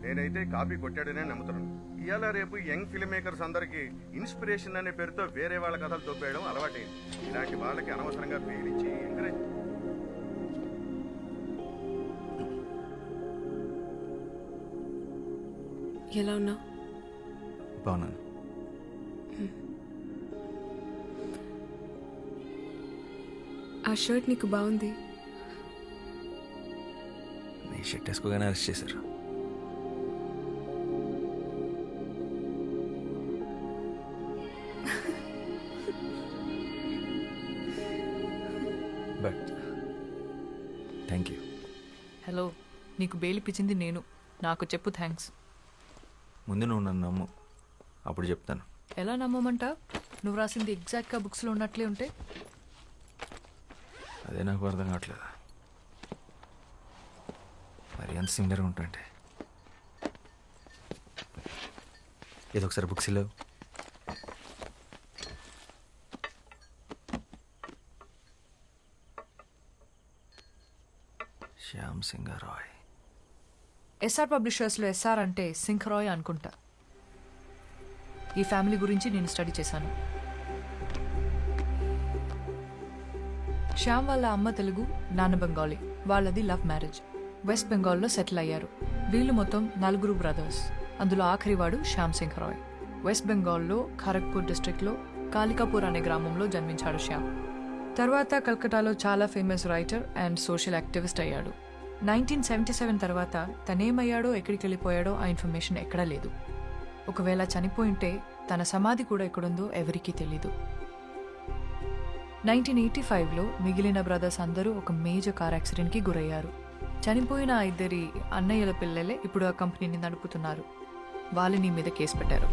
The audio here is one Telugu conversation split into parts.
నేనైతే కాపీ కొట్టాడనే నమ్ముతున్నాను. ఇవాళ రేపు యంగ్ ఫిల్మ్ మేకర్స్ అందరికి ఇన్స్పిరేషన్ అనే పేరుతో వేరే వాళ్ళ కథలు తోపేయడం అలవాటైంది. ఇలాంటి వాళ్ళకి అనవసరంగా పేలించి ఎంకరేజ్. ఎలా ఉన్నావు? బాగున్నాను. ఆ షర్ట్ నీకు బాగుంది. నీ షర్ట్ వేసుకోగానే అరెస్ట్ చేశారు. But thank you. హలో, నీకు బెయిల్ ఇప్పించింది నేను. నాకు చెప్పు థ్యాంక్స్. ముందు నువ్వు నన్ను నమ్ము, అప్పుడు చెప్తాను. ఎలా నమ్మమంటా? నువ్వు రాసింది ఎగ్జాక్ట్గా బుక్స్లో ఉన్నట్లే ఉంటే? అదే నాకు అర్థం కావట్లేదు. మరి ఎంత సిమిలర్గా ఉంటుంటే. ఏదో ఒకసారి బుక్స్ లేవు. శ్యామ్ సింగ్ రాయ్. ఎస్ఆర్ పబ్లిషర్స్లో ఎస్ఆర్ అంటే సింహరాయ్ అనుకుంటా. ఈ ఫ్యామిలీ గురించి నేను స్టడీ చేశాను. శ్యామ్ వాళ్ళ అమ్మ తెలుగు, నాన్న బెంగాలీ. వాళ్ళది లవ్ మ్యారేజ్. వెస్ట్ బెంగాల్లో సెటిల్ అయ్యారు. వీళ్ళు మొత్తం 4 బ్రదర్స్. అందులో ఆఖరివాడు శ్యామ్ సింగ్ రాయ్. వెస్ట్ బెంగాల్లో ఖరగ్పూర్ డిస్ట్రిక్ట్లో కాలికాపూర్ అనే గ్రామంలో జన్మించాడు శ్యామ్. తర్వాత కల్కటాలో చాలా famous writer and social activist అయ్యాడు. 1977 తర్వాత తనేమయ్యాడో ఎక్కడికి వెళ్ళిపోయాడో ఆ ఇన్ఫర్మేషన్ ఎక్కడా లేదు. ఒకవేళ చనిపోయింటే తన సమాధి కూడా ఎక్కడుందో ఎవరికీ తెలీదు. 1985లో మిగిలిన బ్రదర్స్ అందరూ ఒక మేజర్ కార్ యాక్సిడెంట్కి గురయ్యారు. చనిపోయిన 2 అన్నయ్యల పిల్లలే ఇప్పుడు ఆ కంపెనీని నడుపుతున్నారు. వాళ్ళని మీద కేసు పెట్టారు.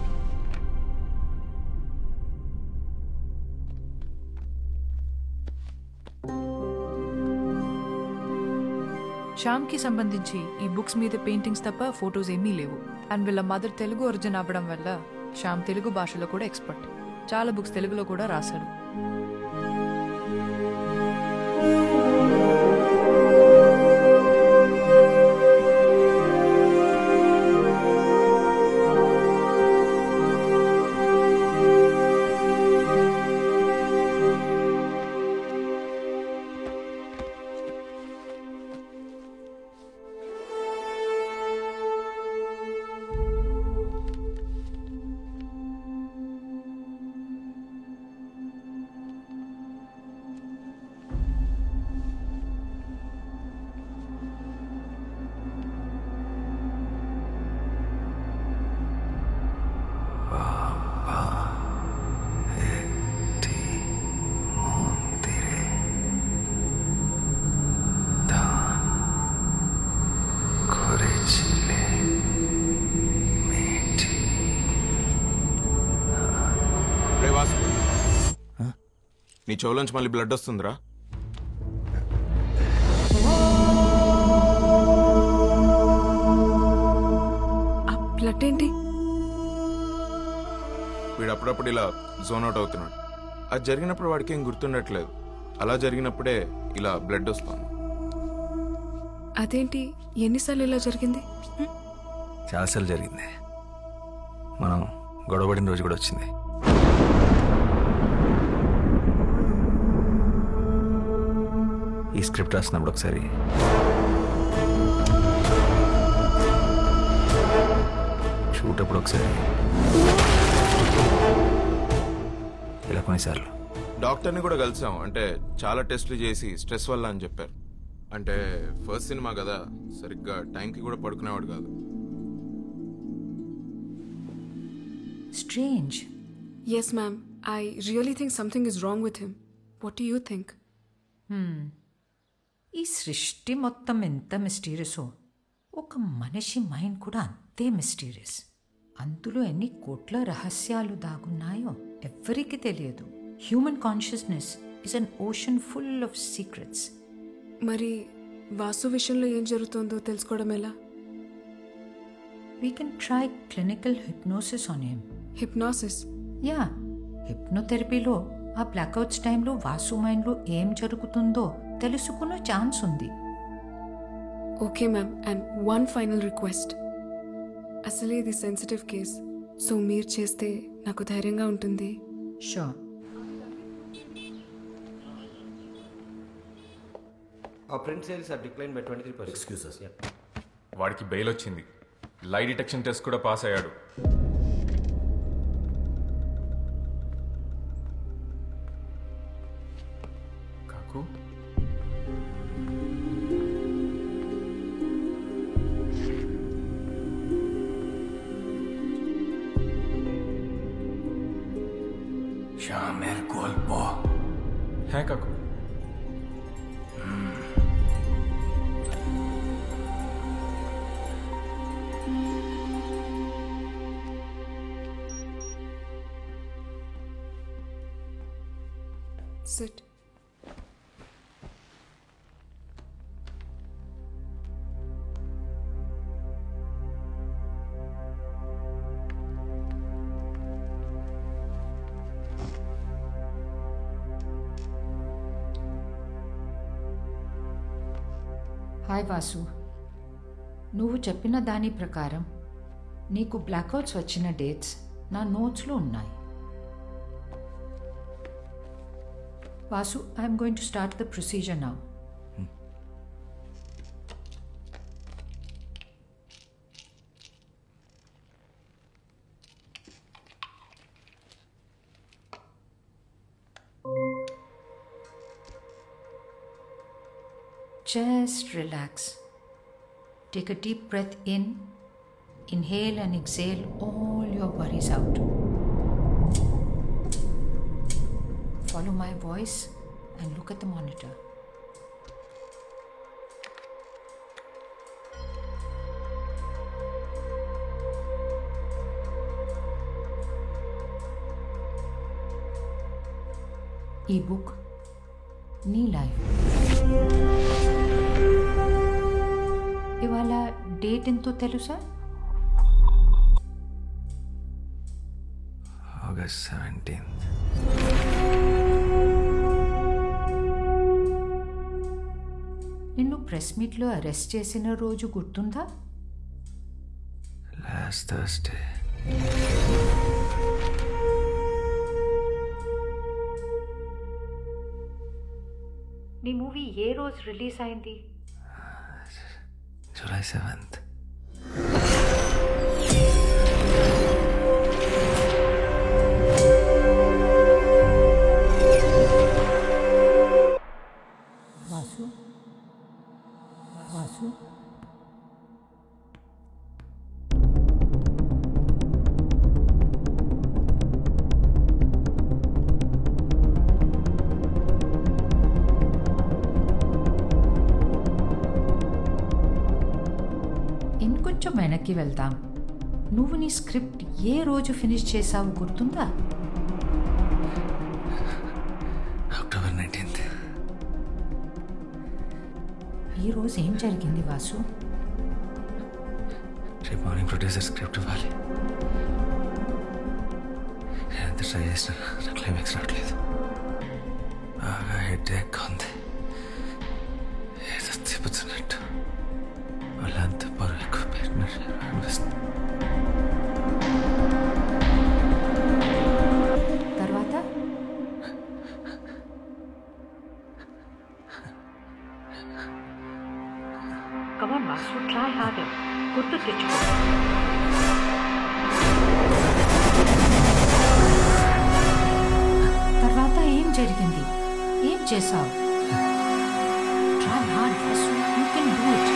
శ్యామ్కి సంబంధించి ఈ బుక్స్ మీద పెయింటింగ్స్ తప్ప ఫొటోస్ ఏమీ లేవు. అండ్ వీళ్ళ మదర్ తెలుగు ఒరిజిన్ అవ్వడం వల్ల శ్యామ్ తెలుగు భాషలో కూడా ఎక్స్పర్ట్. చాలా బుక్స్ తెలుగులో కూడా రాశాడు. నీ చెవులోంచి మళ్ళీ బ్లడ్ వస్తుందిరా. బ్లడ్ ఏంటి? వీడు అప్పుడప్పుడు ఇలా జోన్ అవుట్ అవుతున్నాడు. అది జరిగినప్పుడు వాడికి ఏం గుర్తుండట్లేదు. అలా జరిగినప్పుడే ఇలా బ్లడ్ వస్తుంది. అదేంటి? ఎన్నిసార్లు ఇలా జరిగింది? చాలాసార్లు జరిగింది. మనం గొడవపడిన రోజు కూడా వచ్చింది. ఈ స్క్రిప్ట్ రాసినప్పుడు ఒకసారి షూట్ అప్పుడు ఒకసారి ఇలా కొన్నిసార్లు డాక్టర్ని కూడా కలిసాం. అంటే చాలా టెస్టులు చేసి స్ట్రెస్ వల్ల అని చెప్పారు. అంటే ఫస్ట్ సినిమా కదా, సరిగ్గా టైంకి కూడా పడుకునేవాడు కాదు. Strange. Yes, ma'am. I really think something is wrong with him. What do you think? ఈ సృష్టి మొత్తం ఎంత మిస్టీరియసో ఒక మనిషి మైండ్ కూడా అంతే మిస్టీరియస్. అందులో ఎన్ని కోట్ల రహస్యాలు దాగున్నాయో ఎవ్వరికీ తెలియదు. Human consciousness is an ocean full of secrets. మరి వాసు విషయంలో ఏం జరుగుతుందో తెలుసుకోవడం ఎలా? We can try clinical hypnosis on him. Hypnosis? Yeah, హిప్నోథెరపీలో ఆ బ్లాక్అవుట్స్ టైంలో వాసు మైండ్లో ఏం జరుగుతుందో తెలుసుకునే ఛాన్స్ ఉంది. Okay ma'am. And one final request. అసలే ఇది సెన్సిటివ్ కేస్, సో మీరు చేస్తే నాకు ధైర్యంగా ఉంటుంది. Sure. Our print sales are declined by 23%. Excuse us. Yeah. వాడికి బెయిల్ వచ్చింది, లై డిటెక్షన్ టెస్ట్ కూడా పాస్ అయ్యాడు. కాకు শ্যামের গল্প হ্যাঁ কাকু. Sit. హాయ్ వాసు, నువ్వు చెప్పిన దాని ప్రకారం నీకు బ్లాక్అవుట్స్ వచ్చిన డేట్స్ నా నోట్స్లో ఉన్నాయి. Vasu, I'm going to start the procedure now. Just relax. Take a deep breath in. Inhale and exhale all your worries out. Follow my voice and look at the monitor. E-book, నీ లైఫ్. ఇవాళ డేట్ ఎంతో తెలుసా? August 17th. నిన్ను ప్రెస్ మీట్లో అరెస్ట్ చేసిన రోజు గుర్తుందా? Last Thursday. నీ మూవీ ఏ రోజు రిలీజ్ అయింది? July 7th. వాసు, వాసు, ఇంకొంచెం వెనక్కి వెళ్దాం. నువ్వు నీ స్క్రిప్ట్ ఏ రోజు ఫినిష్ చేసావు గుర్తుందా? October 19th. ఈ రోజు ఏం జరిగింది వాసు? రేపు మార్నింగ్ ప్రొడ్యూసర్ స్క్రిప్ట్ ఇవ్వాలి. ఎంత ట్రై చేసినా నా క్లైమాక్స్ రావట్లేదు. బాగా హెడేక్ ఉంది, ఏదో తిప్పుతున్నట్టు, వాళ్ళంతా బరువు ఎక్కువ పెట్టినట్టు అనిపిస్తుంది. తర్వాత కమాన్ వాసు, ట్రై హార్డర్. గుర్తు తెచ్చుకో. తర్వాత ఏం జరిగింది? ఏం చేసావు? Try hard Vasu, you can do it.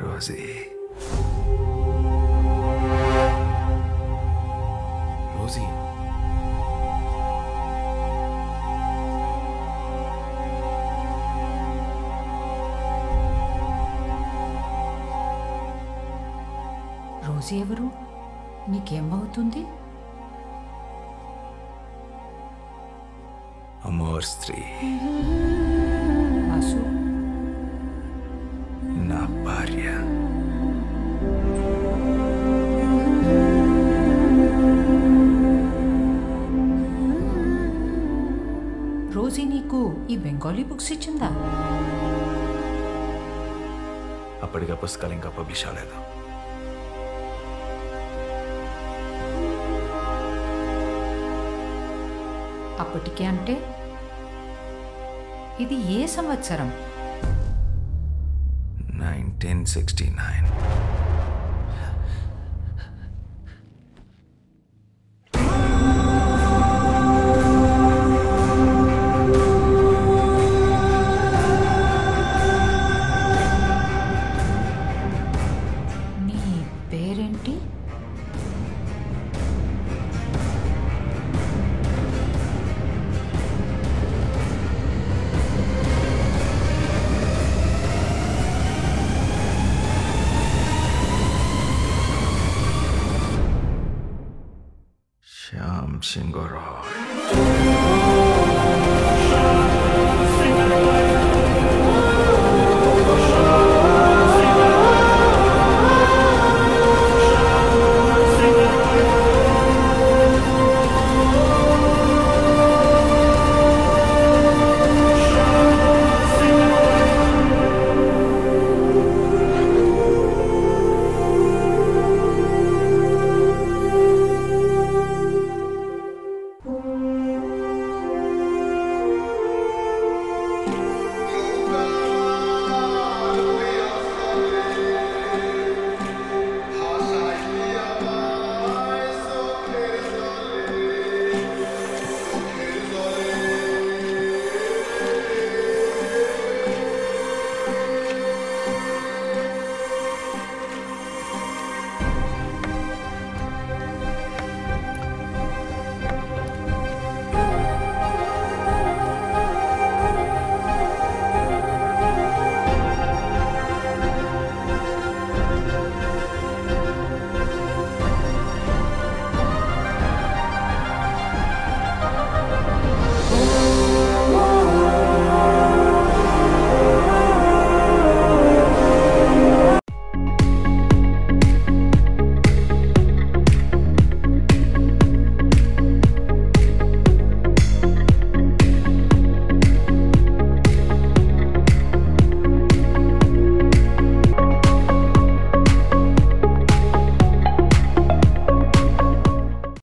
Rosie. Rosie, రోజు ఎవరు? నీకేమవుతుంది? అమోర్ స్త్రీ, వాసు, నా భార్య. రోజీ నీకు ఈ బెంగాలీ బుక్స్ ఇచ్చిందా? అప్పటిగా పుస్తకాలు ఇంకా పబ్లిష్ అవ్వలేదు. అప్పటికే అంటే ఇది ఏ సంవత్సరం? 1969. నీ పేరేంటి? శ్యామ్ సింగ్ రాయ్.